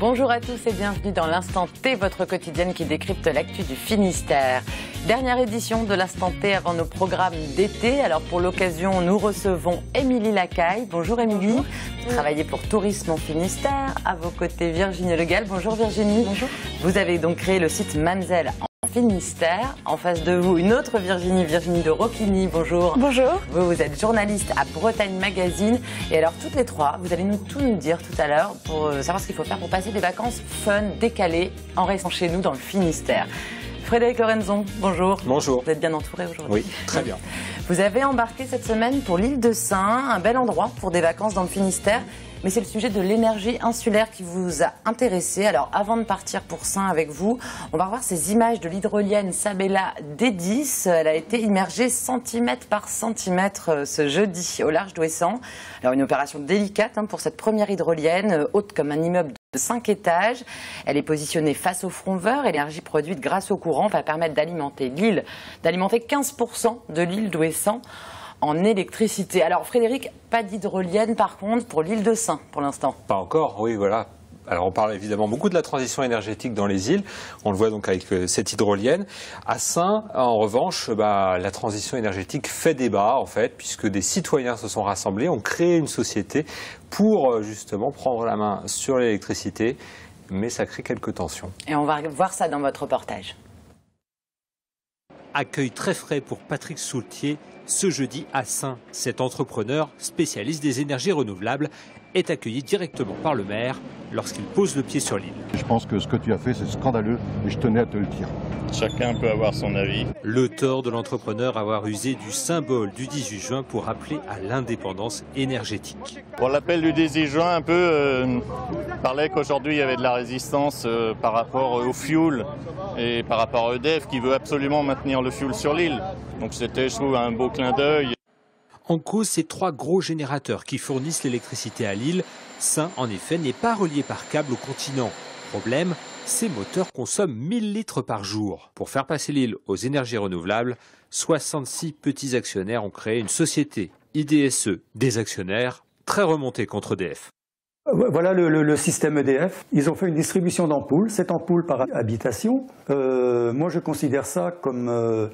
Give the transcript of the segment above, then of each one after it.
Bonjour à tous et bienvenue dans l'Instant T, votre quotidienne qui décrypte l'actu du Finistère. Dernière édition de l'Instant T avant nos programmes d'été. Alors pour l'occasion, nous recevons Émilie Lacaille. Bonjour Émilie. Vous travaillez pour Tourisme en Finistère. À vos côtés, Virginie Le Gall. Bonjour Virginie. Bonjour. Vous avez donc créé le site Mamzelle en Finistère. En face de vous, une autre Virginie, Virginie de Roquigny. Bonjour. Bonjour. Vous êtes journaliste à Bretagne Magazine. Et alors, toutes les trois, vous allez tout nous dire tout à l'heure pour savoir ce qu'il faut faire pour passer des vacances fun, décalées, en restant chez nous dans le Finistère. Frédéric Lorenzon, bonjour. Bonjour. Vous êtes bien entouré aujourd'hui? Oui, très bien. Vous avez embarqué cette semaine pour l'île de Saint, un bel endroit pour des vacances dans le Finistère. Mais c'est le sujet de l'énergie insulaire qui vous a intéressé. Alors avant de partir pour Saint avec vous, on va revoir ces images de l'hydrolienne Sabella D10. Elle a été immergée centimètre par centimètre ce jeudi au large d'Ouessant. Alors une opération délicate pour cette première hydrolienne, haute comme un immeuble de 5 étages. Elle est positionnée face au front vert. L'énergie produite grâce au courant va permettre d'alimenter l'île, d'alimenter 15% de l'île d'Ouessant en électricité. Alors Frédéric, pas d'hydrolienne par contre pour l'île de Saint pour l'instant. Pas encore, oui voilà. Alors on parle évidemment beaucoup de la transition énergétique dans les îles, on le voit donc avec cette hydrolienne. À Saint, en revanche, la transition énergétique fait débat en fait, puisque des citoyens se sont rassemblés, ont créé une société pour justement prendre la main sur l'électricité, mais ça crée quelques tensions. Et on va voir ça dans votre reportage. Accueil très frais pour Patrick Soultier ce jeudi à Saint. Cet entrepreneur, spécialiste des énergies renouvelables, est accueilli directement par le maire lorsqu'il pose le pied sur l'île. Je pense que ce que tu as fait, c'est scandaleux et je tenais à te le dire. Chacun peut avoir son avis. Le tort de l'entrepreneur avoir usé du symbole du 18 juin pour appeler à l'indépendance énergétique. Pour l'appel du 18 juin, un peu, parlait qu'aujourd'hui il y avait de la résistance par rapport au fuel et par rapport à EDF qui veut absolument maintenir le fuel sur l'île. Donc c'était, je trouve, un beau clin d'œil. En cause, ces 3 gros générateurs qui fournissent l'électricité à l'île. Saint, en effet, n'est pas relié par câble au continent. Problème, ces moteurs consomment 1000 litres par jour. Pour faire passer l'île aux énergies renouvelables, 66 petits actionnaires ont créé une société, IDSE, des actionnaires très remontés contre EDF. Voilà le système EDF. Ils ont fait une distribution d'ampoules, 7 ampoules par habitation. Moi, je considère ça comme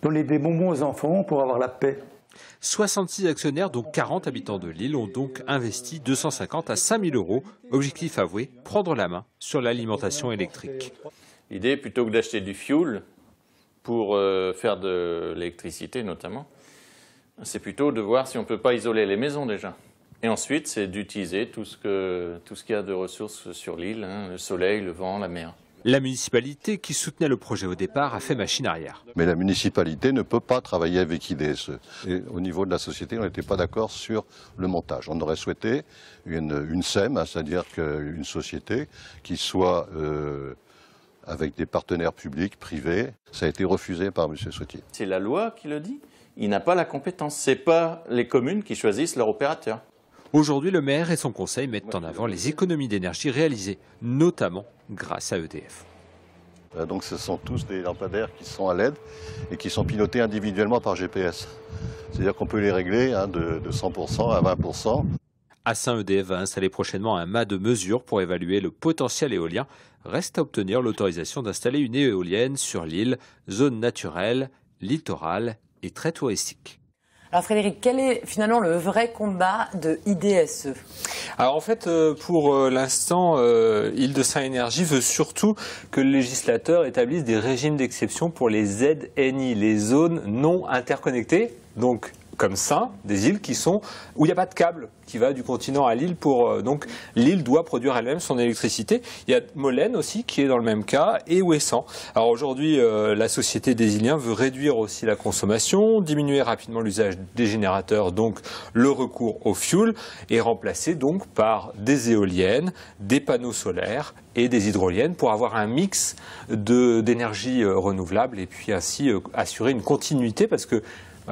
donner des bonbons aux enfants pour avoir la paix. 66 actionnaires, dont 40 habitants de l'île, ont donc investi 250 à 5000 euros. Objectif avoué, prendre la main sur l'alimentation électrique. L'idée, plutôt que d'acheter du fuel pour faire de l'électricité notamment, c'est plutôt de voir si on ne peut pas isoler les maisons déjà. Et ensuite, c'est d'utiliser tout ce qu'il y a de ressources sur l'île, le soleil, le vent, la mer. La municipalité, qui soutenait le projet au départ, a fait machine arrière. Mais la municipalité ne peut pas travailler avec IDSE. Et au niveau de la société, on n'était pas d'accord sur le montage. On aurait souhaité une SEM, c'est-à-dire une société qui soit avec des partenaires publics, privés. Ça a été refusé par M. Sautier. C'est la loi qui le dit. Il n'a pas la compétence. Ce n'est pas les communes qui choisissent leur opérateur. Aujourd'hui, le maire et son conseil mettent en avant les économies d'énergie réalisées, notamment grâce à EDF. Donc ce sont tous des lampadaires qui sont à LED et qui sont pilotés individuellement par GPS. C'est-à-dire qu'on peut les régler de 100% à 20%. À Saint, EDF va installer prochainement un mât de mesure pour évaluer le potentiel éolien. Reste à obtenir l'autorisation d'installer une éolienne sur l'île, zone naturelle, littorale et très touristique. Alors Frédéric, quel est finalement le vrai combat de IDSE? Alors en fait, pour l'instant, Île-de-Saint Énergie veut surtout que le législateur établisse des régimes d'exception pour les ZNI, les zones non interconnectées. Donc comme Saint, des îles où il n'y a pas de câble qui va du continent à l'île donc l'île doit produire elle-même son électricité. Il y a Molène aussi qui est dans le même cas et Ouessant. Alors aujourd'hui, la société des Îliens veut réduire aussi la consommation, diminuer rapidement l'usage des générateurs, donc le recours au fioul, et remplacer donc par des éoliennes, des panneaux solaires et des hydroliennes pour avoir un mix d'énergie renouvelable et puis ainsi assurer une continuité parce que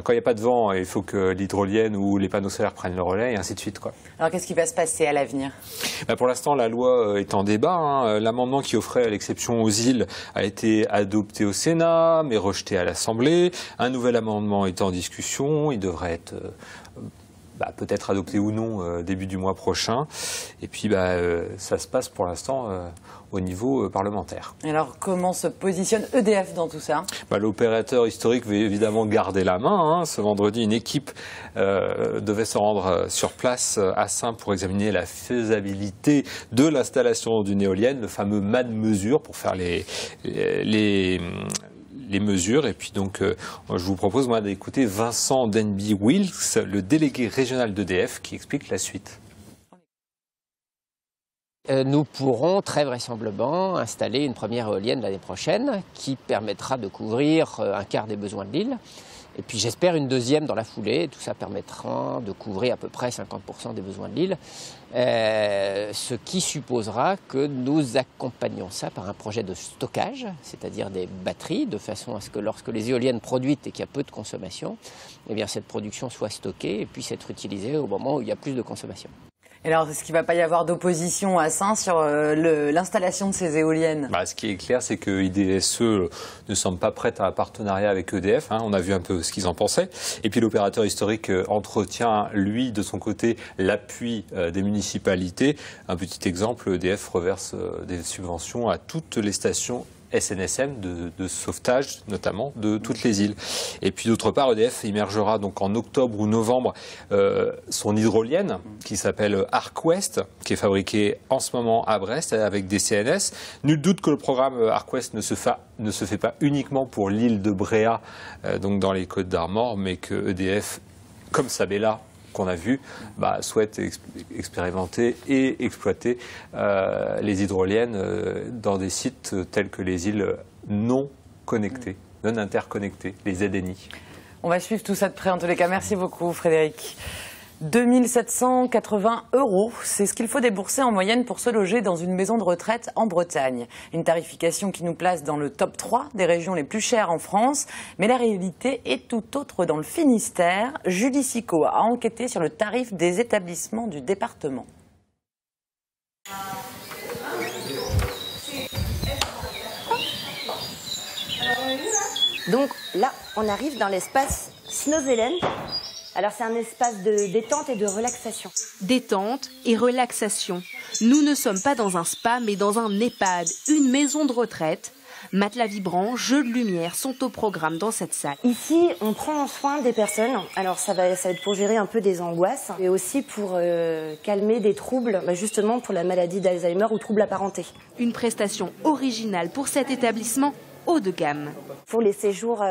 quand il n'y a pas de vent, il faut que l'hydrolienne ou les panneaux solaires prennent le relais et ainsi de suite, quoi. Alors qu'est-ce qui va se passer à l'avenir? Pour l'instant, la loi est en débat. L'amendement qui offrait l'exception aux îles a été adopté au Sénat, mais rejeté à l'Assemblée. Un nouvel amendement est en discussion. Il devrait être peut-être adopté ou non début du mois prochain. Et puis ça se passe pour l'instant au niveau parlementaire. Alors comment se positionne EDF dans tout ça? L'opérateur historique veut évidemment garder la main. Ce vendredi, une équipe devait se rendre sur place à Saints pour examiner la faisabilité de l'installation d'une éolienne, le fameux MAD mesure pour faire les mesures. Et puis donc, je vous propose d'écouter Vincent Denby-Wilkes, le délégué régional d'EDF, qui explique la suite. Nous pourrons très vraisemblablement installer une première éolienne l'année prochaine qui permettra de couvrir un quart des besoins de l'île. Et puis j'espère une deuxième dans la foulée. Tout ça permettra de couvrir à peu près 50% des besoins de l'île. Ce qui supposera que nous accompagnons ça par un projet de stockage, c'est-à-dire des batteries, de façon à ce que lorsque les éoliennes produites et qu'il y a peu de consommation, eh bien cette production soit stockée et puisse être utilisée au moment où il y a plus de consommation. Et alors, est-ce qu'il ne va pas y avoir d'opposition à Saints sur l'installation de ces éoliennes? Ce qui est clair, c'est que IDSE ne semble pas prête à un partenariat avec EDF. On a vu un peu ce qu'ils en pensaient. Et puis l'opérateur historique entretient, lui, de son côté, l'appui des municipalités. Un petit exemple, EDF reverse des subventions à toutes les stations SNSM de sauvetage, notamment de toutes les îles. Et puis d'autre part, EDF immergera donc en octobre ou novembre son hydrolienne qui s'appelle ArcWest, qui est fabriquée en ce moment à Brest avec des CNS. Nul doute que le programme ArcWest ne se fait pas uniquement pour l'île de Bréa, donc dans les Côtes d'Armor, mais que EDF, comme Sabella, qu'on a vu, souhaite expérimenter et exploiter les hydroliennes dans des sites tels que les îles non connectées, non interconnectées, les ZNI. On va suivre tout ça de près en tous les cas. Merci beaucoup Frédéric. 2 780 €, c'est ce qu'il faut débourser en moyenne pour se loger dans une maison de retraite en Bretagne. Une tarification qui nous place dans le top 3 des régions les plus chères en France. Mais la réalité est tout autre dans le Finistère. Julie Sicot a enquêté sur le tarif des établissements du département. Donc là, on arrive dans l'espace Snowzealand. Alors c'est un espace de détente et de relaxation. Détente et relaxation. Nous ne sommes pas dans un spa, mais dans un EHPAD, une maison de retraite. Matelas vibrants, jeux de lumière sont au programme dans cette salle. Ici, on prend soin des personnes. Alors ça va être pour gérer un peu des angoisses, et aussi pour calmer des troubles, justement pour la maladie d'Alzheimer ou troubles apparentés. Une prestation originale pour cet établissement haut de gamme. Pour les séjours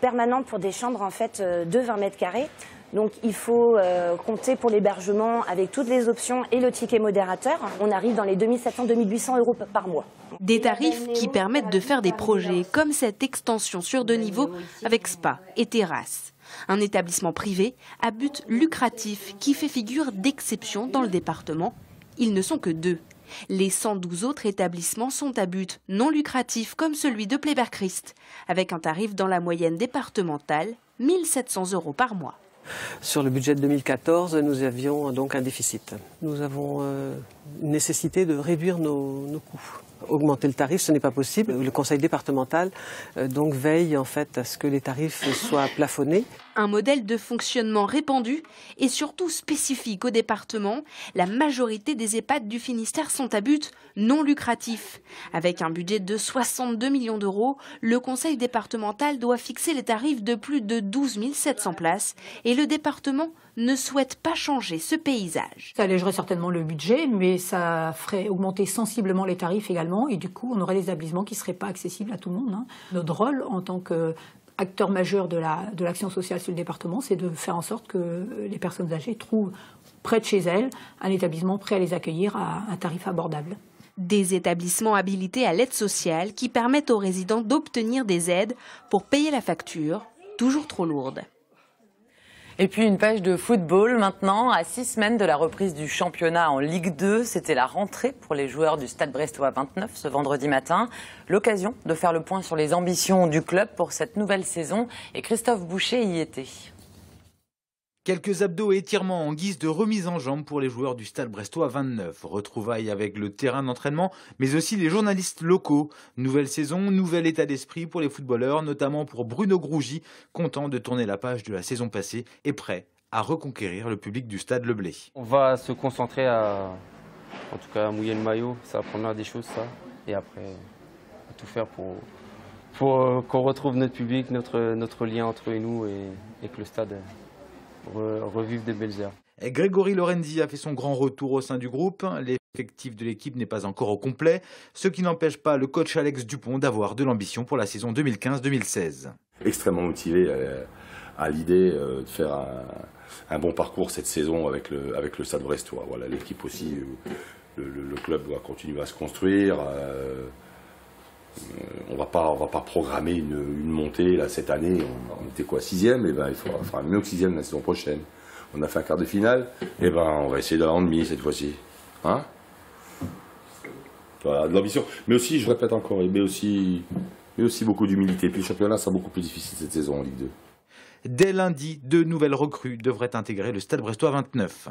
permanents pour des chambres en fait de 20 mètres carrés. Donc il faut compter pour l'hébergement avec toutes les options et le ticket modérateur. On arrive dans les 2700-2800 € par mois. Des tarifs qui permettent de faire des projets comme cette extension sur 2 niveaux avec spa et terrasse. Un établissement privé à but lucratif qui fait figure d'exception dans le département. Ils ne sont que 2. Les 112 autres établissements sont à but non lucratif comme celui de Pleyber-Christ, avec un tarif dans la moyenne départementale, 1 700 € par mois. Sur le budget de 2014, nous avions donc un déficit. Nous avons une nécessité de réduire nos coûts. Augmenter le tarif, ce n'est pas possible. Le conseil départemental donc veille en fait à ce que les tarifs soient plafonnés. Un modèle de fonctionnement répandu et surtout spécifique au département. La majorité des EHPAD du Finistère sont à but non lucratif. Avec un budget de 62 millions €, le conseil départemental doit fixer les tarifs de plus de 12 700 places et le département ne souhaite pas changer ce paysage. Ça allégerait certainement le budget, mais ça ferait augmenter sensiblement les tarifs également. Et du coup, on aurait des établissements qui ne seraient pas accessibles à tout le monde. Notre rôle en tant qu'acteur majeur de l'action sociale sur le département, c'est de faire en sorte que les personnes âgées trouvent près de chez elles un établissement prêt à les accueillir à un tarif abordable. Des établissements habilités à l'aide sociale qui permettent aux résidents d'obtenir des aides pour payer la facture, toujours trop lourde. Et puis une page de football maintenant, à 6 semaines de la reprise du championnat en Ligue 2. C'était la rentrée pour les joueurs du Stade Brestois 29 ce vendredi matin. L'occasion de faire le point sur les ambitions du club pour cette nouvelle saison. Et Christophe Boucher y était. Quelques abdos et étirements en guise de remise en jambe pour les joueurs du Stade Brestois 29. Retrouvailles avec le terrain d'entraînement, mais aussi les journalistes locaux. Nouvelle saison, nouvel état d'esprit pour les footballeurs, notamment pour Bruno Grougy, content de tourner la page de la saison passée et prêt à reconquérir le public du stade Le Blé. On va se concentrer en tout cas à mouiller le maillot, c'est la première des choses ça. Et après, on va tout faire pour qu'on retrouve notre public, notre lien entre nous et que le stade revive des belles heures. Grégory Lorenzi a fait son grand retour au sein du groupe. L'effectif de l'équipe n'est pas encore au complet, ce qui n'empêche pas le coach Alex Dupont d'avoir de l'ambition pour la saison 2015-2016. Extrêmement motivé à l'idée de faire un bon parcours cette saison avec le Stade Brestois. Voilà, l'équipe aussi, le club doit continuer à se construire. On va pas programmer une montée là cette année. On était quoi, 6e, et ben il faudra mieux que 6e la saison prochaine. On a fait un quart de finale, et ben on va essayer d'aller en demi cette fois-ci. Hein? Voilà, de l'ambition. Mais aussi, je répète encore, mais aussi beaucoup d'humilité. Puis le championnat sera beaucoup plus difficile cette saison en Ligue 2. Dès lundi, 2 nouvelles recrues devraient intégrer le Stade Brestois 29.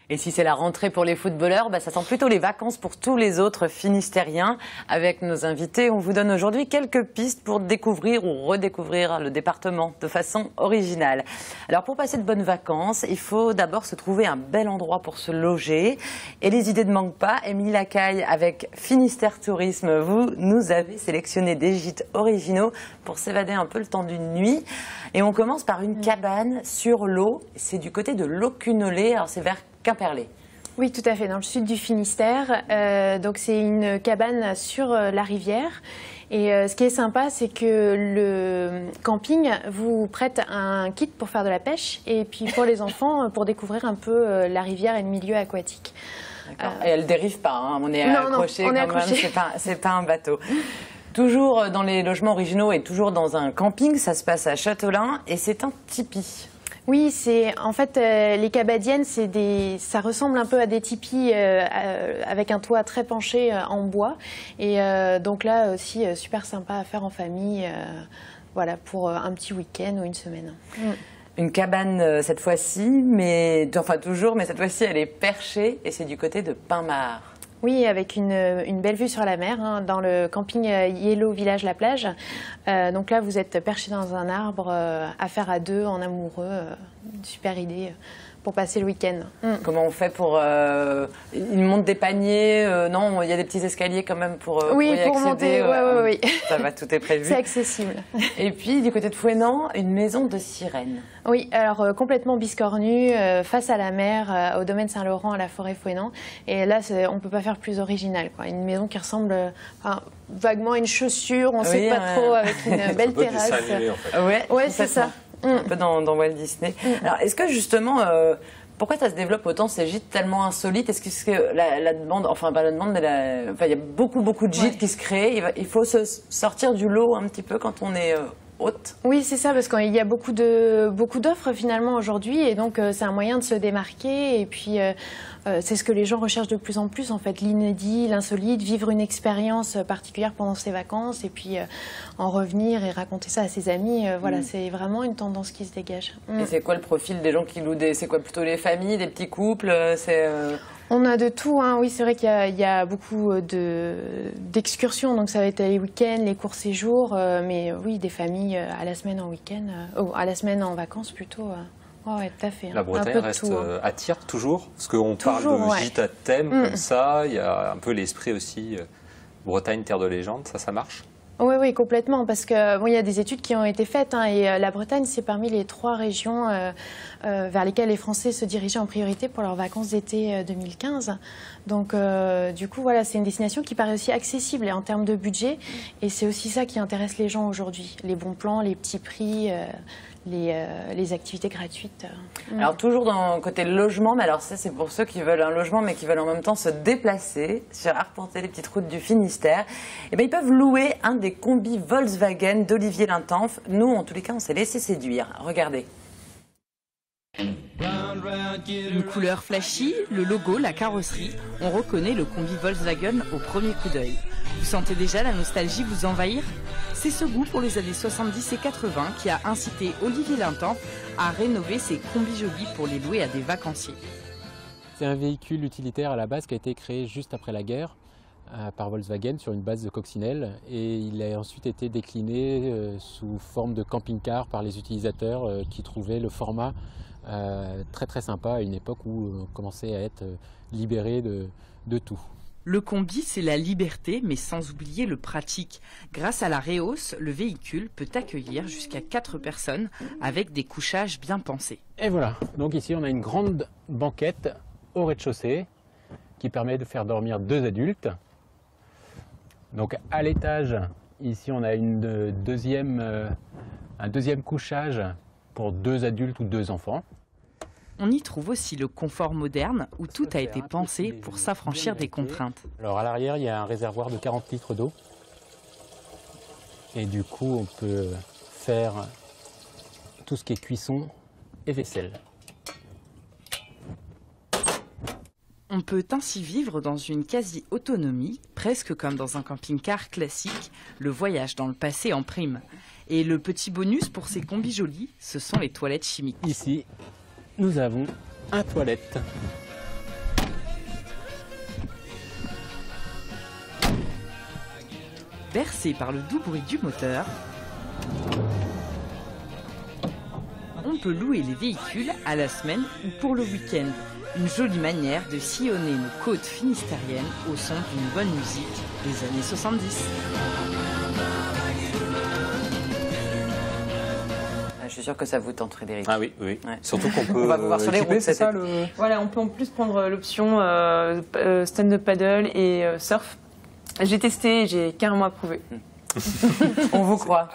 Et si c'est la rentrée pour les footballeurs, ça sent plutôt les vacances pour tous les autres finistériens. Avec nos invités, on vous donne aujourd'hui quelques pistes pour découvrir ou redécouvrir le département de façon originale. Alors pour passer de bonnes vacances, il faut d'abord se trouver un bel endroit pour se loger. Et les idées ne manquent pas. Émilie Lacaille avec Finistère Tourisme, vous nous avez sélectionné des gîtes originaux pour s'évader un peu le temps d'une nuit. Et on commence par une cabane sur l'eau. C'est du côté de l'Aucunolé, alors c'est vers Quimperlé. Oui, tout à fait, dans le sud du Finistère. Donc c'est une cabane sur la rivière. Et ce qui est sympa, c'est que le camping vous prête un kit pour faire de la pêche et puis pour les enfants, pour découvrir un peu la rivière et le milieu aquatique. Et elle ne dérive pas, hein. On est accroché quand même, c'est pas un bateau. Toujours dans les logements originaux et toujours dans un camping, ça se passe à Châteaulin et c'est un tipi. Oui, en fait les cabadiennes, ça ressemble un peu à des tipis avec un toit très penché en bois. Et donc là aussi super sympa à faire en famille, voilà, pour un petit week-end ou une semaine. Une cabane cette fois-ci, mais cette fois-ci elle est perchée et c'est du côté de Pinmar. Oui, avec une belle vue sur la mer, hein, dans le camping Yellow Village La Plage. Donc là, vous êtes perché dans un arbre, à faire à deux, en amoureux. Super idée pour passer le week-end. Comment on fait pour... il monte des paniers, non, il y a des petits escaliers quand même pour y accéder. Monter, oui. Ça va, tout est prévu. C'est accessible. Et puis, du côté de Fouesnant, une maison de sirène. Oui, alors complètement biscornue, face à la mer, au domaine Saint-Laurent, à la forêt Fouesnant. Et là, on ne peut pas faire plus original, quoi. Une maison qui ressemble vaguement à une chaussure, on ne sait pas trop, avec une belle terrasse. Animé, en fait. Ouais, c'est ça. Un peu dans Walt Disney. Alors, est-ce que justement, pourquoi ça se développe autant ces gîtes tellement insolites? Est-ce que la demande, enfin pas la demande, mais il y a beaucoup de gîtes qui se créent. Il faut se sortir du lot un petit peu quand on est hôte. Oui, c'est ça, parce qu'il y a beaucoup d'offres finalement aujourd'hui, et donc c'est un moyen de se démarquer. Et puis c'est ce que les gens recherchent de plus en plus, en fait, l'inédit, l'insolite, vivre une expérience particulière pendant ses vacances, et puis en revenir et raconter ça à ses amis. Voilà, c'est vraiment une tendance qui se dégage. Et c'est quoi le profil des gens qui louent c'est quoi, plutôt les familles, des petits couples? On a de tout, hein. Oui, c'est vrai qu'il y a beaucoup d'excursions, donc ça va être les week-ends, les courts séjours, mais oui, des familles à la semaine en week-end, à la semaine en vacances plutôt. Oui, tout à fait. La Bretagne attire toujours, parce qu'on parle de gîte à thème comme ça, il y a un peu l'esprit aussi Bretagne, terre de légende, ça marche? Oui, complètement, parce que il y a des études qui ont été faites, hein, et la Bretagne, c'est parmi les 3 régions vers lesquelles les Français se dirigeaient en priorité pour leurs vacances d'été 2015. Donc, du coup, voilà, c'est une destination qui paraît aussi accessible en termes de budget, et c'est aussi ça qui intéresse les gens aujourd'hui, les bons plans, les petits prix. Les activités gratuites. Alors toujours dans côté logement, mais alors ça c'est pour ceux qui veulent un logement mais qui veulent en même temps se déplacer, arpenter les petites routes du Finistère. Et ils peuvent louer un des combis Volkswagen d'Olivier Lintanff. Nous, en tous les cas, on s'est laissé séduire. Regardez. Une couleur flashy, le logo, la carrosserie, on reconnaît le combi Volkswagen au premier coup d'œil. Vous sentez déjà la nostalgie vous envahir? C'est ce goût pour les années 70 et 80 qui a incité Olivier Lintanff à rénover ses combis jolis pour les louer à des vacanciers. C'est un véhicule utilitaire à la base qui a été créé juste après la guerre par Volkswagen sur une base de coccinelle, et il a ensuite été décliné sous forme de camping-car par les utilisateurs qui trouvaient le format très très sympa à une époque où on commençait à être libéré de tout. Le combi, c'est la liberté, mais sans oublier le pratique. Grâce à la Reos, le véhicule peut accueillir jusqu'à 4 personnes avec des couchages bien pensés. Et voilà, donc ici on a une grande banquette au rez-de-chaussée qui permet de faire dormir 2 adultes. Donc à l'étage, ici on a un deuxième couchage pour 2 adultes ou 2 enfants. On y trouve aussi le confort moderne où tout a été pensé pour s'affranchir des contraintes. Alors à l'arrière, il y a un réservoir de 40 litres d'eau. Et du coup, on peut faire tout ce qui est cuisson et vaisselle. On peut ainsi vivre dans une quasi-autonomie, presque comme dans un camping-car classique, le voyage dans le passé en prime. Et le petit bonus pour ces combis jolis, ce sont les toilettes chimiques. Ici, nous avons un toilette. Bercé par le doux bruit du moteur, on peut louer les véhicules à la semaine ou pour le week-end. Une jolie manière de sillonner nos côtes finistériennes au son d'une bonne musique des années 70. Je suis sûr que ça vous tente, Frédéric. Ah oui, oui. Ouais. Surtout qu'on peut on va vous voir sur les routes, c'est ça Voilà, on peut en plus prendre l'option stand-up paddle et surf. J'ai testé et j'ai carrément approuvé. On vous croit.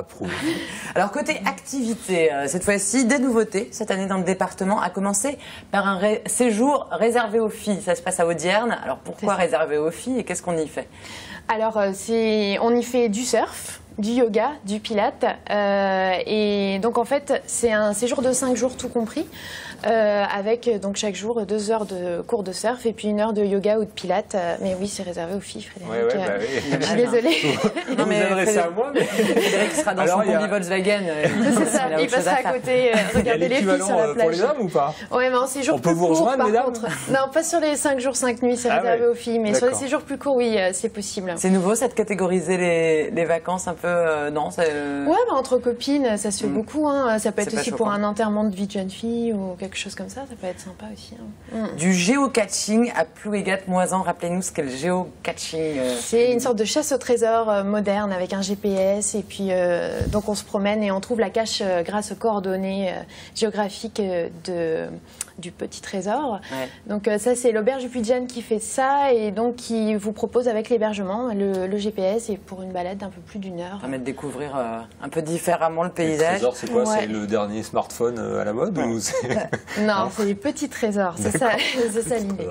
Alors côté activité, cette fois-ci, des nouveautés cette année dans le département, à commencer par un séjour réservé aux filles. Ça se passe à Audierne. Alors pourquoi réservé aux filles et qu'est-ce qu'on y fait? Alors on y fait du surf, du yoga, du pilate. Et donc en fait, c'est un séjour de 5 jours tout compris. Avec donc chaque jour 2 heures de cours de surf et puis 1 heure de yoga ou de pilates. Mais oui, c'est réservé aux filles, Frédéric. Ouais, oui. Je suis désolée. Non, mais vous adressez à moi, mais... Frédéric sera dans son combi Volkswagen. C'est ça, il passera à côté, regarder les filles sur la plage. Pour les hommes ou pas? Oui, mais en séjour plus court, On peut vous rejoindre, mesdames? Non, pas sur les 5 jours, 5 nuits, c'est réservé aux filles. Mais sur les séjours plus courts, oui, c'est possible. C'est nouveau, ça de catégoriser les vacances un peu, non? Ouais, bah, entre copines, ça se fait beaucoup. Hein. Ça peut être aussi pour un enterrement de vie de jeune fille ou quelque chose comme ça peut être sympa aussi. Hein. Du géocaching à Plouégat-Moisan, rappelez-nous ce qu'est le géocaching. C'est une sorte de chasse au trésor moderne avec un GPS et puis donc on se promène et on trouve la cache grâce aux coordonnées géographiques du petit trésor. Ouais. Donc ça c'est l'auberge du Puy-de-Gênes qui fait ça et donc qui vous propose avec l'hébergement le GPS et pour une balade d'un peu plus d'1 heure. Ça permet de découvrir un peu différemment le paysage. Le trésor c'est quoi? C'est le dernier smartphone à la mode ou Non, c'est les petits trésors, c'est ça l'idée.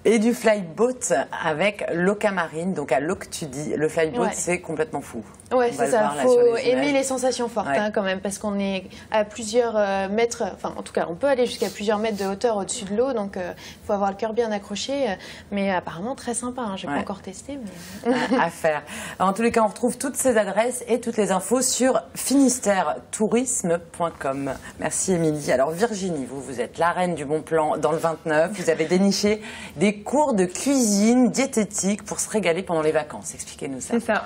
Et du flyboat avec l'Ocamarine, donc à Loctudi. Le flyboat c'est complètement fou. Ouais, c'est ça, il faut aimer les sensations fortes hein, quand même, parce qu'on est à plusieurs mètres, enfin en tout cas on peut aller jusqu'à plusieurs mètres de hauteur au-dessus de l'eau, donc il faut avoir le cœur bien accroché, mais apparemment très sympa, hein, je n'ai pas encore testé. Mais... à faire. En tous les cas, on retrouve toutes ces adresses et toutes les infos sur finisterretourisme.com. Merci Émilie. Alors Virginie, vous êtes la reine du bon plan dans le 29, vous avez déniché des cours de cuisine diététique pour se régaler pendant les vacances. Expliquez-nous ça. C'est ça,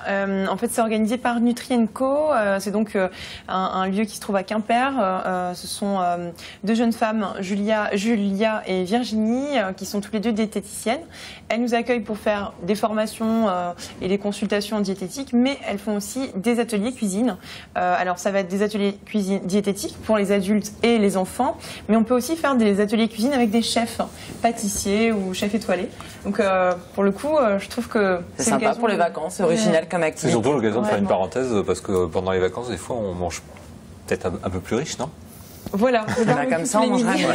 en fait c'est organisé par Nutri & Co. C'est donc un lieu qui se trouve à Quimper. Ce sont 2 jeunes femmes, Julia et Virginie, qui sont toutes les 2 diététiciennes. Elles nous accueillent pour faire des formations et des consultations diététiques, mais elles font aussi des ateliers cuisine. Alors ça va être des ateliers cuisine diététiques pour les adultes et les enfants, mais on peut aussi faire des ateliers cuisine avec des chefs, pâtissiers ou chefs étoilés. Donc pour le coup, je trouve que c'est sympa pour les vacances, c'est original comme activité. C'est surtout l'occasion de faire une parenthèse parce que pendant les vacances, des fois, on mange peut-être un peu plus riche, non? Voilà, comme ça on mangera moins.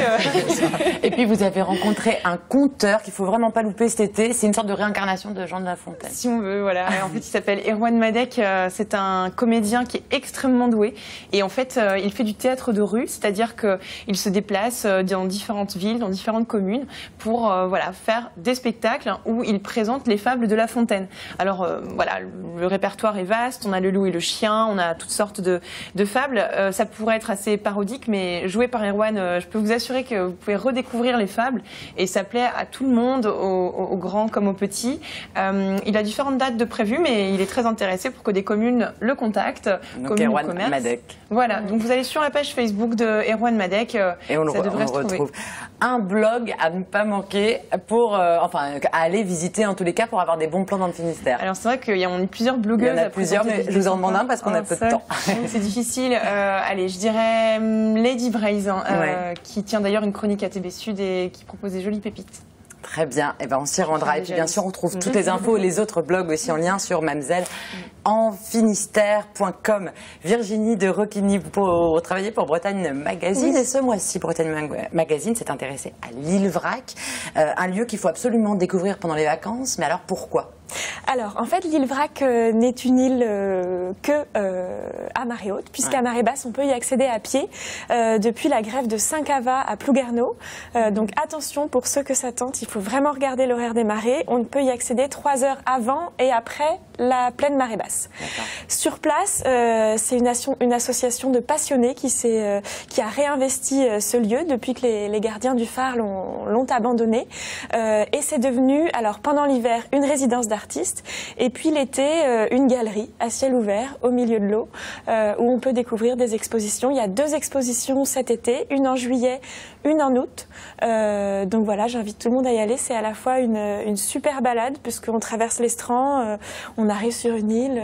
Et puis vous avez rencontré un conteur qu'il faut vraiment pas louper cet été. C'est une sorte de réincarnation de Jean de La Fontaine. Si on veut, voilà. En fait, il s'appelle Erwan Madec. C'est un comédien qui est extrêmement doué. Et en fait, il fait du théâtre de rue, c'est-à-dire qu'il se déplace dans différentes villes, dans différentes communes, pour faire des spectacles où il présente les fables de La Fontaine. Alors voilà, le répertoire est vaste. On a Le Loup et le Chien, on a toutes sortes de fables. Ça pourrait être assez parodique, mais mais joué par Erwan, je peux vous assurer que vous pouvez redécouvrir les fables et ça plaît à tout le monde, aux grands comme aux petits. Il a différentes dates de prévues, mais il est très intéressé pour que des communes le contactent. Donc Erwan Madec. Voilà, donc vous allez sur la page Facebook de Erwan Madec et on retrouve un blog à ne pas manquer pour, enfin, à aller visiter en tous les cas pour avoir des bons plans dans le Finistère. Alors c'est vrai qu'il y a plusieurs blogueuses. Il y en a plusieurs, mais je vous en demande un parce qu'on a peu de temps. C'est difficile. Allez, je dirais Lady Braise, qui tient d'ailleurs une chronique à TB Sud et qui propose des jolies pépites. Très bien, et ben on s'y rendra. Et puis bien sûr, on trouve toutes les infos, les autres blogs aussi en lien sur mamzellenfinistère.com. Virginie de Roquigny, vous travaillez pour Bretagne Magazine. Et ce mois-ci, Bretagne Magazine s'est intéressé à l'île Vrac, un lieu qu'il faut absolument découvrir pendant les vacances. Mais alors pourquoi ? Alors, en fait, l'île Vrac n'est une île que à marée haute, puisqu'à marée basse, on peut y accéder à pied depuis la grève de Saint-Cava à Plouguerneau. Donc, attention, pour ceux que ça tente, il faut vraiment regarder l'horaire des marées. On ne peut y accéder 3 heures avant et après la pleine marée basse. Sur place, c'est une association de passionnés qui a réinvesti ce lieu depuis que les gardiens du phare l'ont abandonné. Et c'est devenu, alors pendant l'hiver, une résidence d'artistes et puis l'été, une galerie à ciel ouvert au milieu de l'eau où on peut découvrir des expositions. Il y a 2 expositions cet été, une en juillet, une en août. Donc voilà, j'invite tout le monde à y aller. C'est à la fois une super balade puisqu'on traverse l'estran, on arrive sur une île,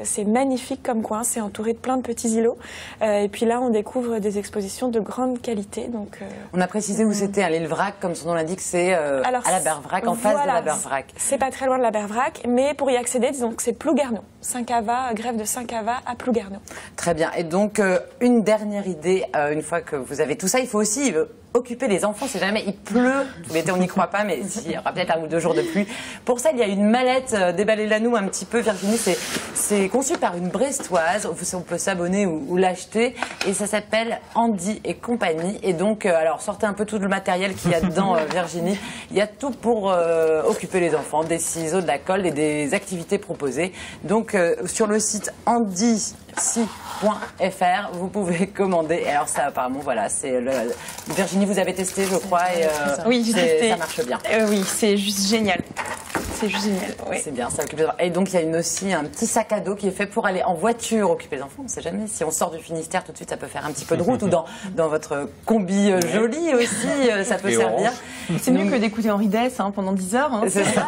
c'est magnifique comme coin, c'est entouré de plein de petits îlots. Et puis là, on découvre des expositions de grande qualité. Donc, on a précisé où c'était, l'île Vrac, comme son nom l'indique, c'est à la Bervrac, en face de la Bervrac. C'est pas très loin de la Bervrac, mais pour y accéder, disons que c'est Plouguerneau. Saint-Cava, grève de Saint-Cava à Plouguerneau. Très bien. Et donc, une dernière idée, une fois que vous avez tout ça, il faut aussi occuper les enfants, si jamais il pleut. Tout l'été, on n'y croit pas, mais il y aura peut-être 1 ou 2 jours de pluie. Pour ça, il y a une mallette, déballez-la nous un petit peu, Virginie. C'est conçu par une Brestoise. On peut s'abonner ou l'acheter. Et ça s'appelle Andy et compagnie. Et donc, alors, sortez un peu tout le matériel qu'il y a dedans, Virginie. Il y a tout pour occuper les enfants, des ciseaux, de la colle et des activités proposées. Donc, sur le site andyci.fr, vous pouvez commander. Et alors ça, apparemment, voilà, c'est Virginie, vous avez testé, je crois, et oui, j'ai testé. Ça marche bien. Oui, c'est juste génial. C'est juste génial. Oui. C'est bien, ça occupe les enfants. Et donc, il y a aussi un petit sac à dos qui est fait pour aller en voiture occuper les enfants. On ne sait jamais. Si on sort du Finistère, tout de suite, ça peut faire un petit peu de route ou dans votre combi joli aussi, ça peut servir. C'est mieux que d'écouter Henri Dess pendant 10 heures. Hein. C'est ça,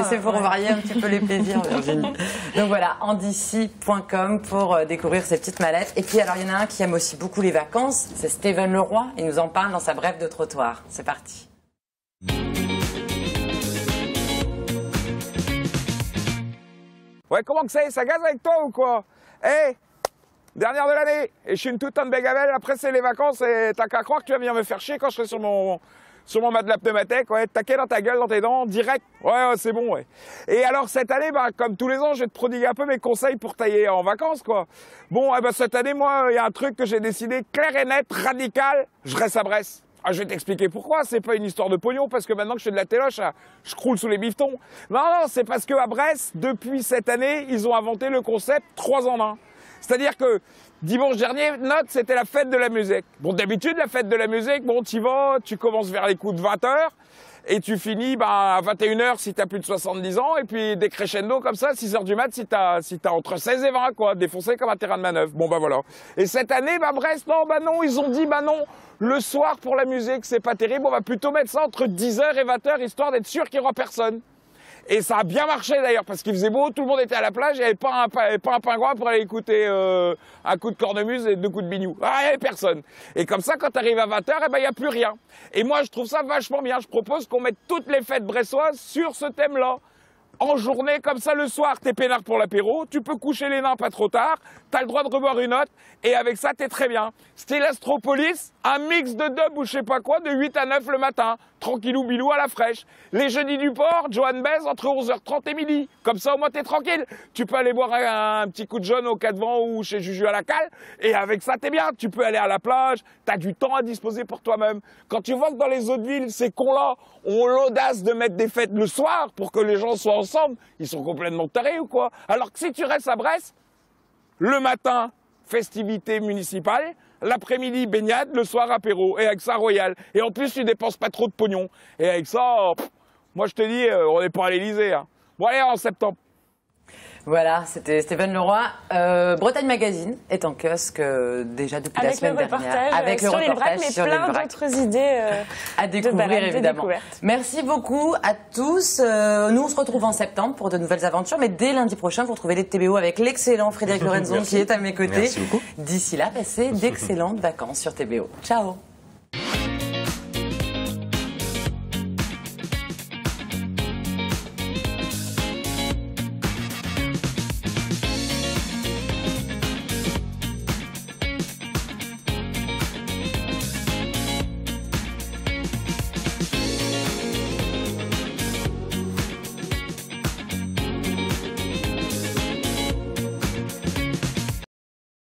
c'est pour varier un petit peu les plaisirs, Virginie. Donc voilà, andyci.com pour découvrir ces petites mallettes. Et puis, alors, il y en a un qui aime aussi beaucoup les vacances, c'est Steven Leroy. Il nous en parle dans sa brève de trottoir. C'est parti. Ouais, comment que c'est? Ça gaze avec toi ou quoi? Dernière de l'année, et je suis une toute tonne bégamelle, après c'est les vacances, et t'as qu'à croire que tu vas venir me faire chier quand je serai sur mon matelas pneumatique, ouais, taquer dans ta gueule, dans tes dents, direct, ouais, c'est bon, ouais. Et alors cette année, comme tous les ans, je vais te prodiguer un peu mes conseils pour tailler en vacances, quoi. Bon, cette année, moi, il y a un truc que j'ai décidé, clair et net, radical, je reste à Brest. Ah, je vais t'expliquer pourquoi, c'est pas une histoire de pognon, parce que maintenant que je fais de la téloche, je croule sous les bifetons. Non, c'est parce qu'à Brest, depuis cette année, ils ont inventé le concept 3 en 1. C'est-à-dire que dimanche dernier, c'était la fête de la musique. Bon, d'habitude, la fête de la musique, t'y vas, tu commences vers les coups de 20h, et tu finis à 21h si t'as plus de 70 ans, et puis des crescendo comme ça, 6h du mat si t'as entre 16 et 20, quoi, défoncé comme un terrain de manœuvre. Bon, voilà. Et cette année, Brest, non, ils ont dit, non, le soir pour la musique, c'est pas terrible, on va plutôt mettre ça entre 10h et 20h, histoire d'être sûr qu'il n'y aura personne. Et ça a bien marché d'ailleurs, parce qu'il faisait beau, tout le monde était à la plage, il n'y avait pas un pingouin pour aller écouter un coup de cornemuse et 2 coups de bignou. Ah, il n'y avait personne. Et comme ça, quand tu arrives à 20h, il n'y a plus rien. Et moi, je trouve ça vachement bien. Je propose qu'on mette toutes les fêtes brestoises sur ce thème-là. En journée, comme ça, le soir, t'es peinard pour l'apéro, tu peux coucher les nains pas trop tard, t'as le droit de reboire une autre, et avec ça, t'es très bien. Style Astropolis, un mix de dub ou je sais pas quoi, de 8 à 9 le matin, tranquillou bilou à la fraîche. Les jeudis du port, Johan Baise entre 11h30 et midi. Comme ça, au moins, t'es tranquille. Tu peux aller boire un petit coup de jaune au Cas de Vent ou chez Juju à la cale, et avec ça, t'es bien. Tu peux aller à la plage, t'as du temps à disposer pour toi-même. Quand tu vois que dans les autres villes, ces cons-là ont l'audace de mettre des fêtes le soir pour que les gens soient ensemble, ils sont complètement tarés ou quoi? Alors que si tu restes à Brest, le matin, festivité municipale, L'après-midi, baignade, le soir, apéro. Et avec ça, royal. Et en plus, tu dépenses pas trop de pognon. Et avec ça, moi je te dis, on n'est pas à l'Elysée. Hein. Bon, allez, en septembre. Voilà, c'était Stéphane Leroy. Bretagne Magazine est en kiosque déjà depuis la semaine dernière. Avec le reportage sur les vracs, mais plein d'autres idées à découvrir, de balades, évidemment. Merci beaucoup à tous. Nous, on se retrouve en septembre pour de nouvelles aventures, mais dès lundi prochain, vous retrouvez les TBO avec l'excellent Frédéric Lorenzon qui est à mes côtés. Merci beaucoup. D'ici là, passez d'excellentes vacances sur TBO. Ciao.